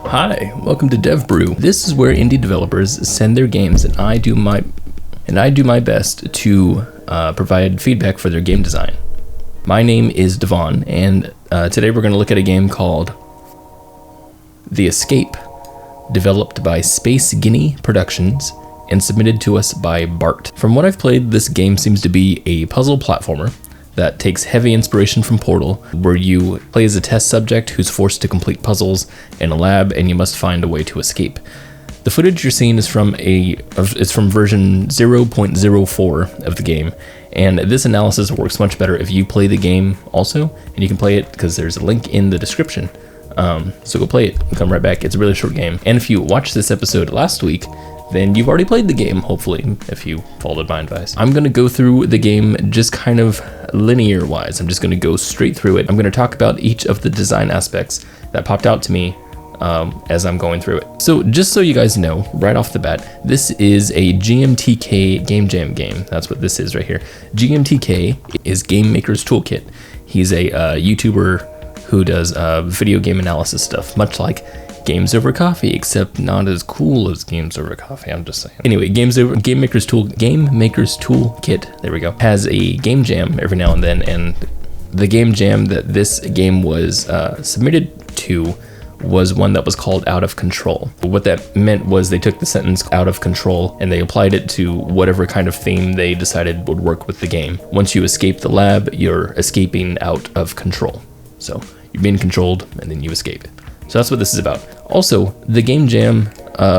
Hi, welcome to DevBrew. This is where indie developers send their games, and I do my best to provide feedback for their game design. My name is Devon, and today we're going to look at a game called The Escape, developed by Space Guinea Productions and submitted to us by Bart. From what I've played, this game seems to be a puzzle platformer that takes heavy inspiration from Portal, where you play as a test subject who's forced to complete puzzles in a lab and you must find a way to escape. The footage you're seeing is from version 0.04 of the game, and this analysis works much better if you play the game also, and you can play it because there's a link in the description. So go play it and come right back. It's a really short game. And if you watched this episode last week, then you've already played the game, hopefully, if you followed my advice. I'm going to go through the game just kind of linear-wise. I'm just going to go straight through it. I'm going to talk about each of the design aspects that popped out to me as I'm going through it. So just so you guys know, right off the bat, this is a GMTK Game Jam game. That's what this is right here. GMTK is Game Maker's Toolkit. He's a YouTuber who does video game analysis stuff, much like Games Over Coffee, except not as cool as Games Over Coffee, I'm just saying. Anyway, Game Maker's Toolkit, there we go, has a game jam every now and then, and the game jam that this game was submitted to was one that was called Out of Control. What that meant was they took the sentence out of control and they applied it to whatever kind of theme they decided would work with the game. Once you escape the lab, you're escaping out of control. So you're being controlled and then you escape. So that's what this is about. Also, the game jam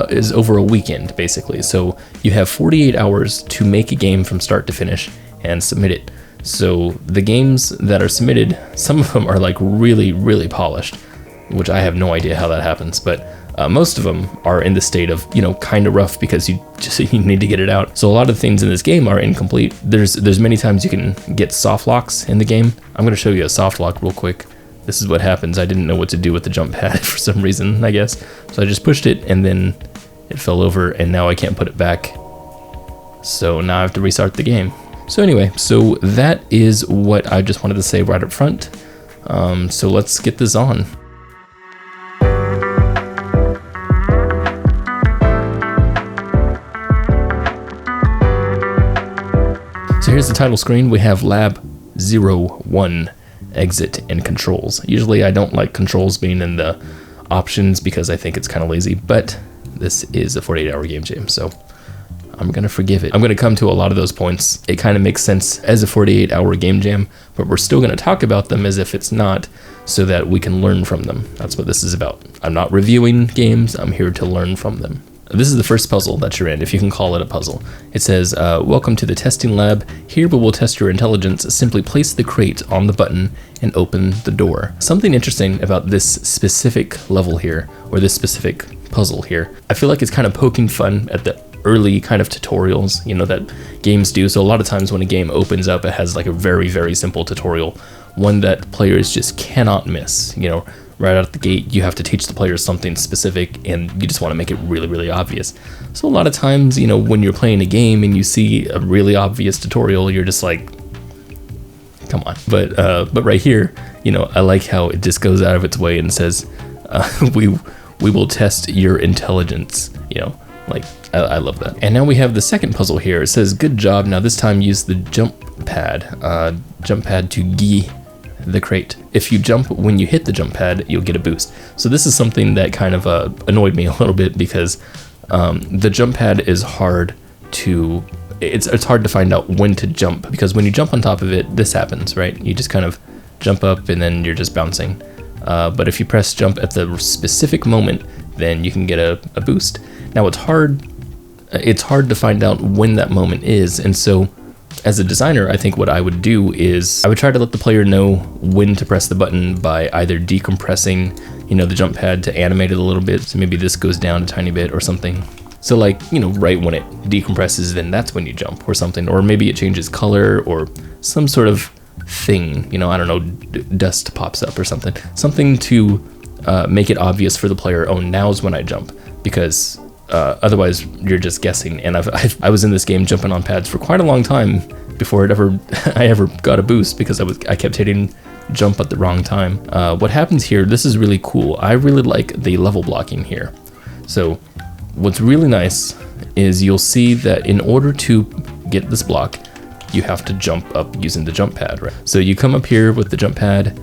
is over a weekend, basically. So you have 48 hours to make a game from start to finish and submit it. So the games that are submitted, some of them are like really, really polished, which I have no idea how that happens. But most of them are in the state of, kind of rough because you need to get it out. So a lot of things in this game are incomplete. There's many times you can get soft locks in the game. I'm going to show you a soft lock real quick. This is what happens. I didn't know what to do with the jump pad for some reason, I guess. So I just pushed it and then it fell over and now I can't put it back. So now I have to restart the game. So anyway, so that is what I just wanted to say right up front. So let's get this on. So here's the title screen. We have Lab 01. Exit and controls. Usually I don't like controls being in the options because I think it's kind of lazy, but this is a 48-hour game jam, so I'm gonna forgive it. I'm gonna come to a lot of those points. It kind of makes sense as a 48-hour game jam, but we're still gonna talk about them as if it's not, so that we can learn from them. That's what this is about. I'm not reviewing games, I'm here to learn from them. This is the first puzzle that you're in, if you can call it a puzzle. It says, welcome to the testing lab. Here we will test your intelligence. Simply place the crate on the button and open the door. Something interesting about this specific level here, or this specific puzzle here, I feel like it's kind of poking fun at the early kind of tutorials, that games do. So a lot of times when a game opens up, it has like a very, very simple tutorial, one that players just cannot miss, Right out the gate, you have to teach the players something specific and you just want to make it really, really obvious. So a lot of times, when you're playing a game and you see a really obvious tutorial, you're just like, come on. But right here, I like how it just goes out of its way and says, we will test your intelligence, I love that. And now we have the second puzzle here. It says, good job. Now this time use the jump pad to gee the crate. If you jump when you hit the jump pad, you'll get a boost. So this is something that kind of annoyed me a little bit because the jump pad is hard to, it's hard to find out when to jump, because when you jump on top of it, this happens, right? You just kind of jump up and then you're just bouncing. But if you press jump at the specific moment, then you can get a boost. Now it's hard to find out when that moment is, and so as a designer, I think what I would do is I would try to let the player know when to press the button by either decompressing, the jump pad to animate it a little bit. So maybe this goes down a tiny bit or something. So like, right when it decompresses, then that's when you jump or something. Or maybe it changes color or some sort of thing, I don't know, dust pops up or something. Something to make it obvious for the player, oh, now's when I jump. Because otherwise you're just guessing. And I was in this game jumping on pads for quite a long time before I ever got a boost, because I kept hitting jump at the wrong time. What happens here, this is really cool. I really like the level blocking here. So what's really nice is you'll see that in order to get this block, you have to jump up using the jump pad, right? So you come up here with the jump pad,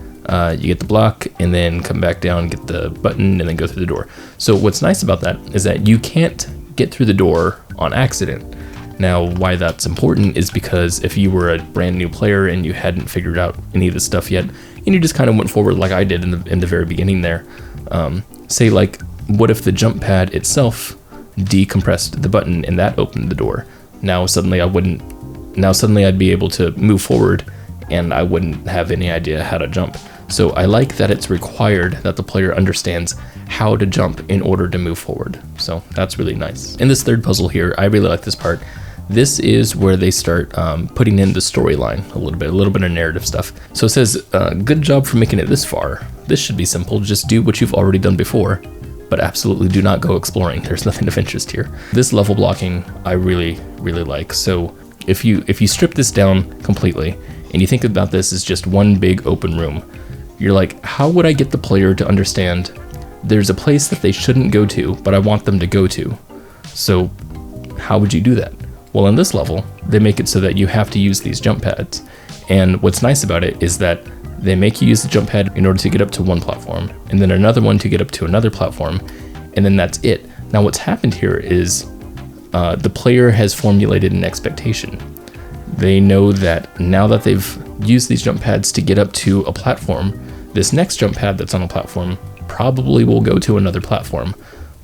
you get the block, and then come back down, get the button, and then go through the door. So what's nice about that is that you can't get through the door on accident. Now, why that's important is because if you were a brand new player and you hadn't figured out any of this stuff yet, and you just kind of went forward like I did in the very beginning there, say like, what if the jump pad itself decompressed the button and that opened the door? Now suddenly I'd be able to move forward and I wouldn't have any idea how to jump. So I like that it's required that the player understands how to jump in order to move forward. So that's really nice. In this third puzzle here, I really like this part. This is where they start putting in the storyline a little bit of narrative stuff. So it says, good job for making it this far. This should be simple, just do what you've already done before, but absolutely do not go exploring. There's nothing of interest here. This level blocking I really, really like. So if you strip this down completely and you think about this as just one big open room, you're like, how would I get the player to understand there's a place that they shouldn't go to, but I want them to go to? So how would you do that? Well, in this level, they make it so that you have to use these jump pads. And what's nice about it is that they make you use the jump pad in order to get up to one platform, and then another one to get up to another platform, and then that's it. Now what's happened here is the player has formulated an expectation. They know that now that they've used these jump pads to get up to a platform, this next jump pad that's on a platform probably will go to another platform,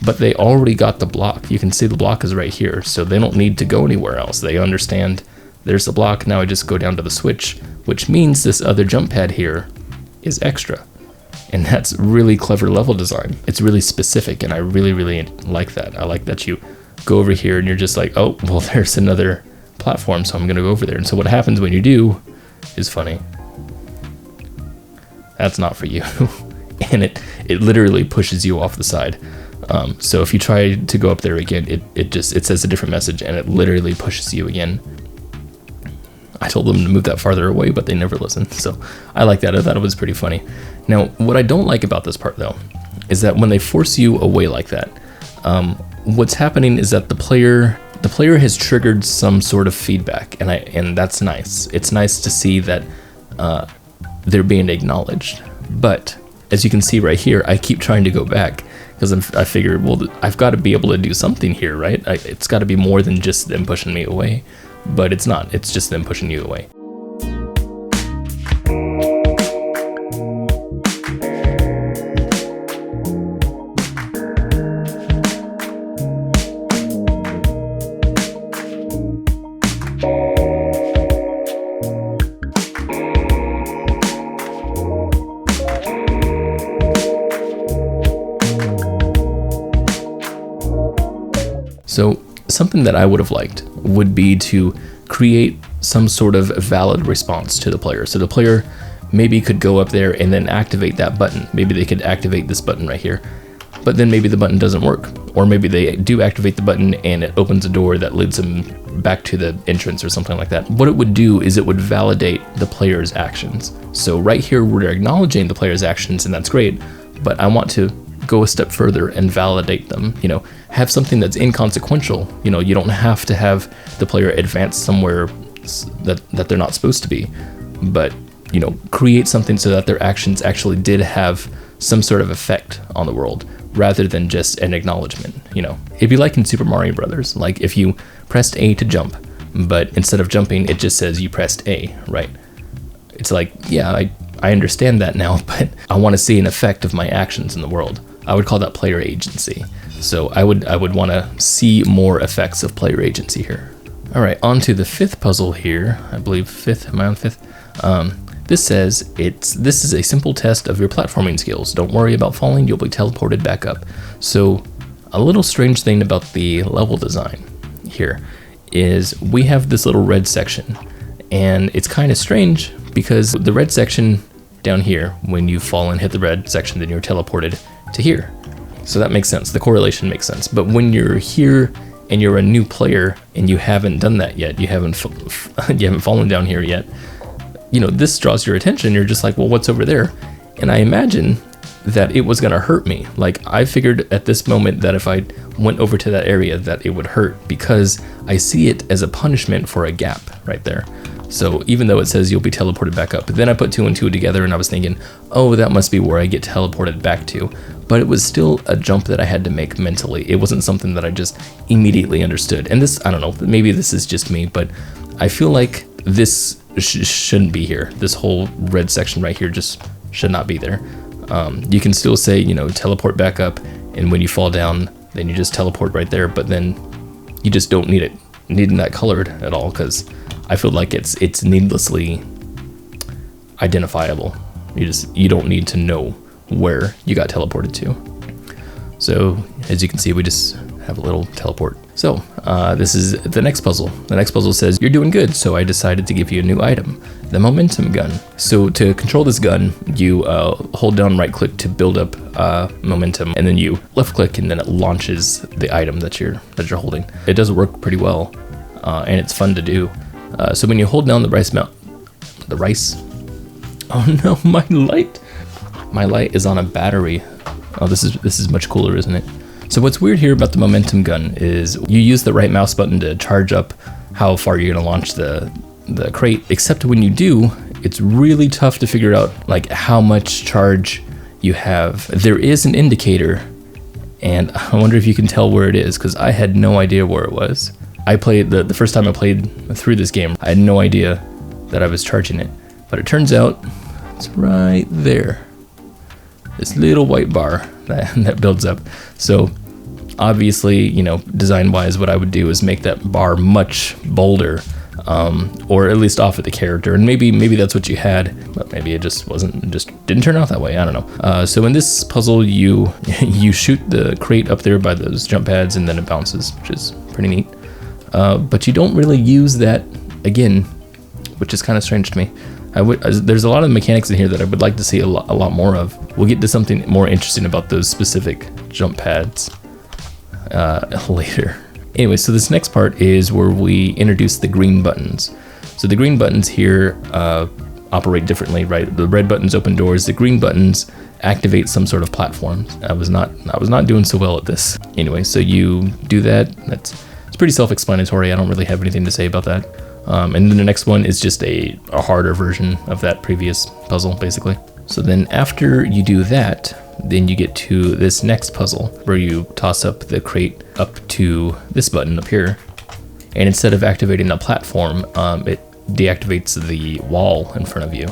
but they already got the block. You can see the block is right here, so they don't need to go anywhere else. They understand there's the block, now I just go down to the switch, which means this other jump pad here is extra. And that's really clever level design. It's really specific, and I really, really like that. I like that you go over here and you're just like, oh, well, there's another platform, so I'm gonna go over there. And so what happens when you do is funny. That's not for you. And it literally pushes you off the side. So if you try to go up there again, it says a different message, and it literally pushes you again. I told them to move that farther away, but they never listened. So I like that. I thought it was pretty funny. Now, what I don't like about this part though, is that when they force you away like that, what's happening is that the player has triggered some sort of feedback, and that's nice. It's nice to see that they're being acknowledged. But as you can see right here, I keep trying to go back because I figure, well, I've got to be able to do something here, right? It's got to be more than just them pushing me away. But it's not. It's just them pushing you away. So something that I would have liked would be to create some sort of valid response to the player. So the player maybe could go up there and then activate that button. Maybe they could activate this button right here, but then maybe the button doesn't work. Or maybe they do activate the button and it opens a door that leads them back to the entrance or something like that. What it would do is it would validate the player's actions. So right here, we're acknowledging the player's actions, and that's great, but I want to go a step further and validate them. You know, have something that's inconsequential. You know, you don't have to have the player advance somewhere that they're not supposed to be, but, you know, create something so that their actions actually did have some sort of effect on the world rather than just an acknowledgement. You know, it'd be like in Super Mario Brothers, like if you pressed A to jump, but instead of jumping, it just says you pressed A, right? It's like, yeah, I understand that now, but I want to see an effect of my actions in the world. I would call that player agency. So I would want to see more effects of player agency here. All right, on to the fifth puzzle here. I believe fifth, am I on fifth? This says this is a simple test of your platforming skills. Don't worry about falling, you'll be teleported back up. So a little strange thing about the level design here is we have this little red section, and it's kind of strange because the red section down here, when you fall and hit the red section, then you're teleported to here. So that makes sense. The correlation makes sense. But when you're here and you're a new player and you haven't done that yet, you haven't fallen down here yet, you know, this draws your attention. You're just like, well, what's over there? And I imagine that it was gonna hurt me. Like, I figured at this moment that if I went over to that area that it would hurt, because I see it as a punishment for a gap right there. So even though it says you'll be teleported back up, but then I put 2 and 2 together and I was thinking, oh, that must be where I get teleported back to. But it was still a jump that I had to make mentally. It wasn't something that I just immediately understood. And this, I don't know, maybe this is just me, but I feel like this shouldn't be here. This whole red section right here just should not be there. You can still say, you know, teleport back up, and when you fall down, then you just teleport right there, but then you just don't need needing that colored at all, because I feel like it's needlessly identifiable. You don't need to know where you got teleported to. So as you can see, we just have a little teleport. So this is the next puzzle. The next puzzle says, you're doing good, so I decided to give you a new item, the momentum gun. So to control this gun, you hold down right click to build up momentum, and then you left click and then it launches the item that you're holding. It does work pretty well, and it's fun to do. So when you hold down the rice, oh no, my light is on a battery. Oh, this is much cooler, isn't it? So what's weird here about the momentum gun is you use the right mouse button to charge up how far you're gonna launch the crate, except when you do, it's really tough to figure out like how much charge you have. There is an indicator, and I wonder if you can tell where it is, because I had no idea where it was. I played the first time I played through this game, I had no idea that I was charging it, but it turns out it's right there. This little white bar that builds up. So obviously, you know, design wise, what I would do is make that bar much bolder, or at least off of the character. And maybe that's what you had, but maybe it just didn't turn out that way. I don't know. So in this puzzle, you shoot the crate up there by those jump pads and then it bounces, which is pretty neat. But you don't really use that again, which is kind of strange to me. There's a lot of mechanics in here that I would like to see a lot more of. We'll get to something more interesting about those specific jump pads later. Anyway, so this next part is where we introduce the green buttons. So the green buttons here operate differently, right? The red buttons open doors, the green buttons activate some sort of platforms. I was not doing so well at this. Anyway, so you do that. It's pretty self-explanatory. I don't really have anything to say about that. And then the next one is just a harder version of that previous puzzle, basically. So then after you do that, then you get to this next puzzle where you toss up the crate up to this button up here. And instead of activating the platform, it deactivates the wall in front of you.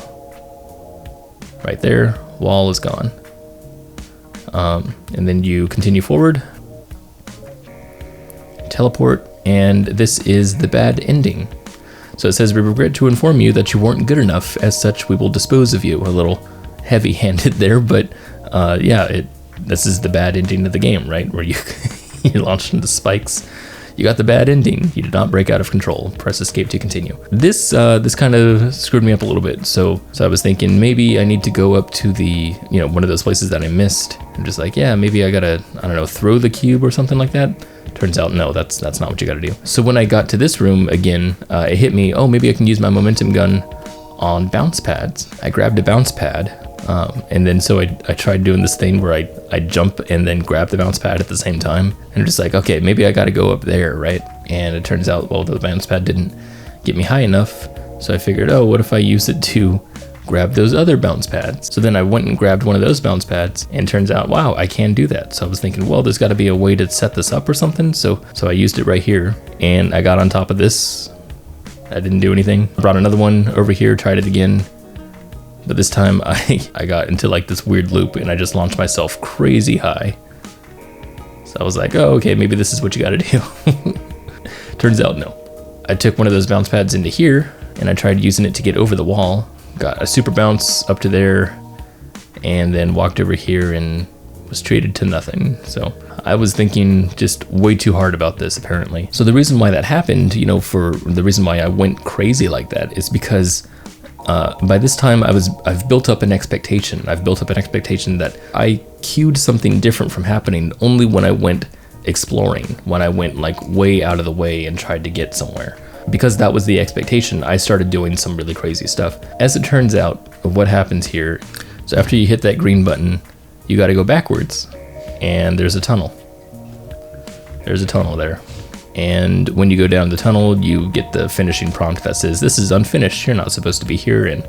Right there, wall is gone. And then you continue forward, teleport, and this is the bad ending. So it says, we regret to inform you that you weren't good enough. As such, we will dispose of you. A little heavy-handed there, but yeah, this is the bad ending of the game, right? Where you launched into spikes. You got the bad ending. You did not break out of control. Press escape to continue. This kind of screwed me up a little bit. So I was thinking maybe I need to go up to the, one of those places that I missed. I'm just like, yeah, maybe I gotta, I don't know, throw the cube or something like that. Turns out, no, that's not what you gotta do. So when I got to this room again, it hit me, oh, maybe I can use my momentum gun on bounce pads. I grabbed a bounce pad, and then so I tried doing this thing where I jump and then grab the bounce pad at the same time. And I'm just like, okay, maybe I gotta go up there, right? And it turns out, well, the bounce pad didn't get me high enough. So I figured, oh, what if I use it to grab those other bounce pads? So then I went and grabbed one of those bounce pads, and turns out, wow, I can do that. So I was thinking, well, there's gotta be a way to set this up or something. So I used it right here, and I got on top of this. I didn't do anything. I brought another one over here, tried it again. But this time I got into like this weird loop and I just launched myself crazy high. So I was like, oh, okay, maybe this is what you gotta do. Turns out, no. I took one of those bounce pads into here and I tried using it to get over the wall. Got a super bounce up to there and then walked over here and was treated to nothing. So I was thinking just way too hard about this, apparently. So the reason why that happened, for the reason why I went crazy like that is because By this time, I've built up an expectation. I've built up an expectation that I cued something different from happening only when I went exploring, when I went like way out of the way and tried to get somewhere. Because that was the expectation, I started doing some really crazy stuff. As it turns out, what happens here, so after you hit that green button, you got to go backwards, and there's a tunnel. There's a tunnel there. And when you go down the tunnel, you get the finishing prompt that says, this is unfinished, you're not supposed to be here, and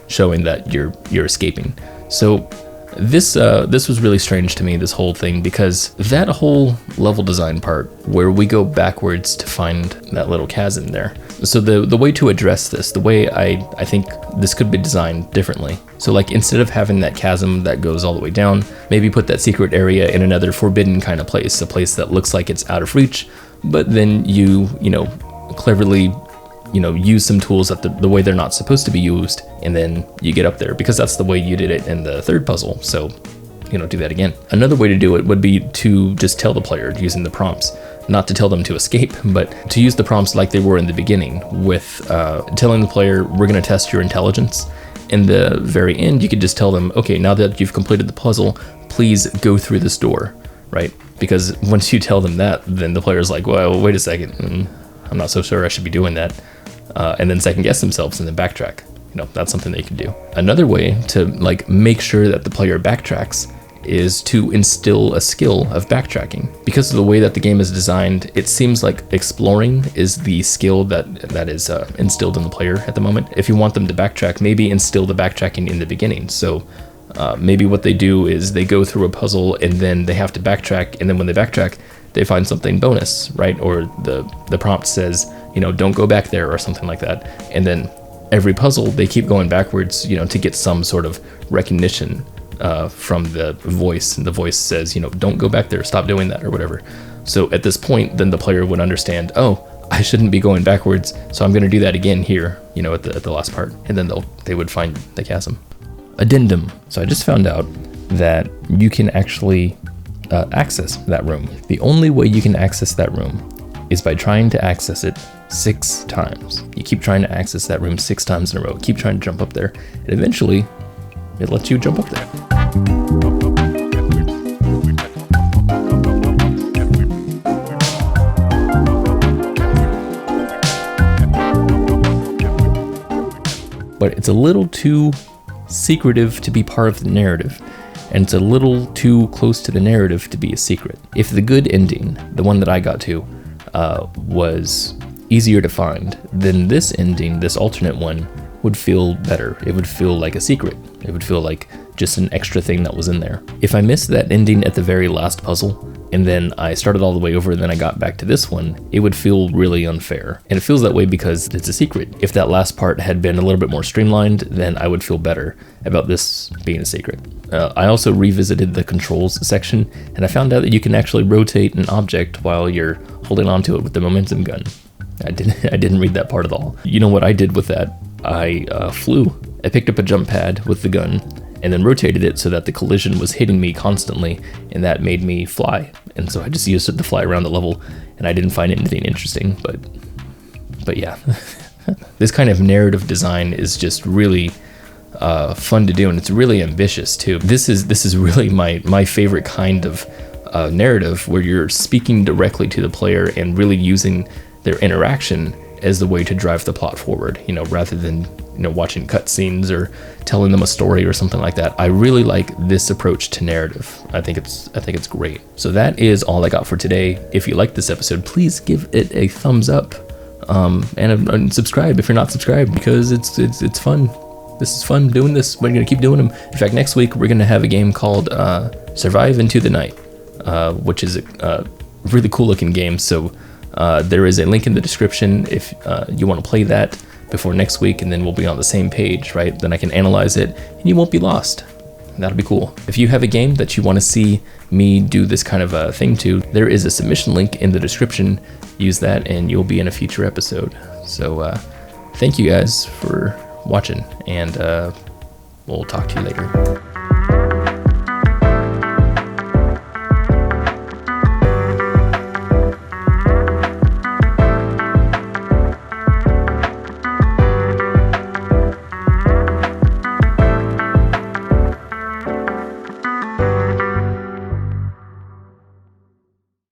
showing that you're escaping. So this was really strange to me, this whole thing, because that whole level design part where we go backwards to find that little chasm there. So the way to address this, the way I think this could be designed differently. So like instead of having that chasm that goes all the way down, maybe put that secret area in another forbidden kind of place, a place that looks like it's out of reach, but then you know, cleverly, you know, use some tools that the way they're not supposed to be used, and then you get up there, because that's the way you did it in the third puzzle. So, you know, do that again. Another way to do it would be to just tell the player using the prompts, not to tell them to escape, but to use the prompts like they were in the beginning, with telling the player, we're going to test your intelligence. In the very end, you could just tell them, okay, now that you've completed the puzzle, please go through this door, right? Because once you tell them that, then the player's like, well, wait a second, I'm not so sure I should be doing that. And then second guess themselves and then backtrack. You know, that's something they can do. Another way to like make sure that the player backtracks is to instill a skill of backtracking. Because of the way that the game is designed, it seems like exploring is the skill that is instilled in the player at the moment. If you want them to backtrack, maybe instill the backtracking in the beginning. So maybe what they do is they go through a puzzle and then they have to backtrack, and then when they backtrack, they find something bonus, right? Or the prompt says, you know, don't go back there or something like that. And then every puzzle, they keep going backwards, you know, to get some sort of recognition from the voice. And the voice says, you know, don't go back there, stop doing that or whatever. So at this point, then the player would understand, oh, I shouldn't be going backwards, so I'm going to do that again here, you know, at the last part. And then they would find the chasm. Addendum. So I just found out that you can actually access that room. The only way you can access that room is by trying to access it 6 times. You keep trying to access that room 6 times in a row. Keep trying to jump up there, and eventually it lets you jump up there. But it's a little too secretive to be part of the narrative, and it's a little too close to the narrative to be a secret. If the good ending, the one that I got to, was easier to find, then this ending, this alternate one, would feel better. It would feel like a secret. It would feel like just an extra thing that was in there. If I missed that ending at the very last puzzle, and then I started all the way over and then I got back to this one, it would feel really unfair. And it feels that way because it's a secret. If that last part had been a little bit more streamlined, then I would feel better about this being a secret. I also revisited the controls section, and I found out that you can actually rotate an object while you're holding onto it with the momentum gun. I didn't read that part at all. You know what I did with that? I flew. I picked up a jump pad with the gun and then rotated it so that the collision was hitting me constantly, and that made me fly. And so I just used it to fly around the level, and I didn't find anything interesting, but yeah. This kind of narrative design is just really fun to do, and it's really ambitious too. This is really my favorite kind of narrative, where you're speaking directly to the player and really using their interaction as the way to drive the plot forward, you know, rather than, you know, watching cutscenes or telling them a story or something like that. I really like this approach to narrative. I think it's great. So that is all I got for today. If you liked this episode, please give it a thumbs up, and subscribe if you're not subscribed, because it's fun. This is fun doing this. We're gonna keep doing them. In fact, next week we're gonna have a game called Survive Into the Night, which is a really cool looking game. So there is a link in the description if you want to play that before next week, and then we'll be on the same page, right? Then I can analyze it and you won't be lost. That'll be cool. If you have a game that you want to see me do this kind of a thing to, there is a submission link in the description. Use that and you'll be in a future episode. So thank you guys for watching, and we'll talk to you later.